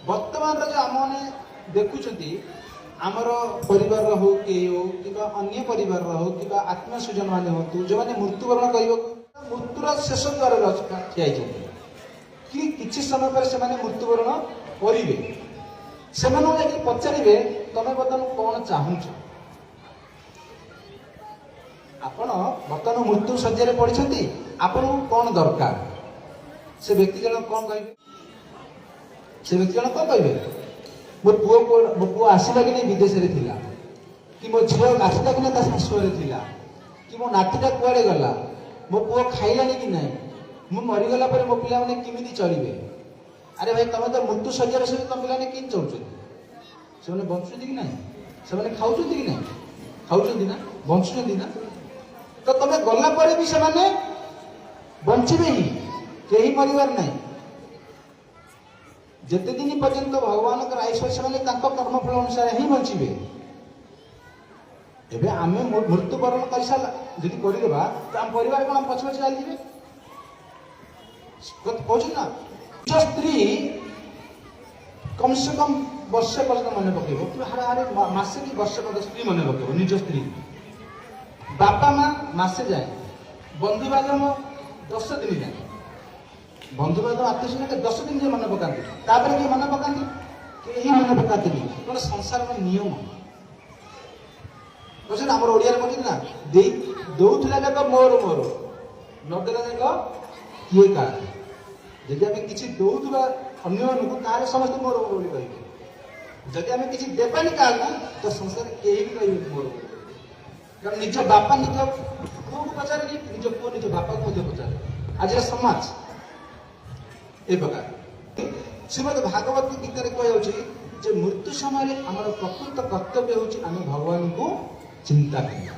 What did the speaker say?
बर्तमान जो आम मैंने देखुं आमर परिवार हो कि अन्य परिवार हो कि आत्मीय स्वजन मान हो जो मैंने मृत्युवरण कर मृत्युर शेष द्वार ठिया कि किसी समय पर से मृत्युवरण करेंगे से पचारे तुम बर्तमान कौन चाहूच आपण बर्तमान मृत्यु शज्या पड़ते आपन कौन दरकार से व्यक्ति जन कौन कहे से व्यक्ति जन कौन कहे मो पुओ आसला कि नहीं विदेश रे थिला कि मो झील आसला कि ना शाशुरे थिला कि मो नातीटा कुआड़े गला मो पुओ खाइलानी कि नहीं मु मरीगला पर मो पिला माने किमिति चलिबे। अरे भाई तुम तो मृत्यु शज्या से तुम पिला कि चलुछन से बंचुଛନ୍ତି कि नहीं से खाऊଛନ୍ତି कि नहीं खाऊଛନ୍ତି ना बंचुଛନ୍ତି ना तो तुम गला पर भी से बंचे ही कहीं मरबार ना जिते दिन पर्यंत भगवान आयुष से कर्मफल अनुसार ही बचे एवं आम मृत्युवरण कर सारा जी करदेबा तो आम परिवार कौन आम पछे पछे चली कहूँ ना निज स्त्री कम से कम वर्षे पर्यटन मन पकेब कि हारे हारे मसे कि वर्षे पर्यटन स्त्री मन पकेब निज स्त्री बापा माँ मसे जाए बंधु बांधव 10 दिन जाए बंधु बांधव आत्मीय स्वजन 10 दिन जो मन पकाते किए मन पकाते कहीं मन पकाते गोटे संसार में नियम बुझे आम ओडिया कहते ना दौला जाक मोर मोर नदेला जाक किए का जदि आम किसी दौवा अन्य मानक समस्त मोर मोर कहे जदि आम किसी देवानी क्या तो संसार कहीं भी कहे मोर कारण निज बापा निज पुओ को पचारे निज पुओ निज बापा को पचारे आज समाज ए प्रकार श्रीमद भागवत गीता कह मृत्यु समय आम प्रकृत कर्तव्य हूँ आम भगवान को चिंता करना।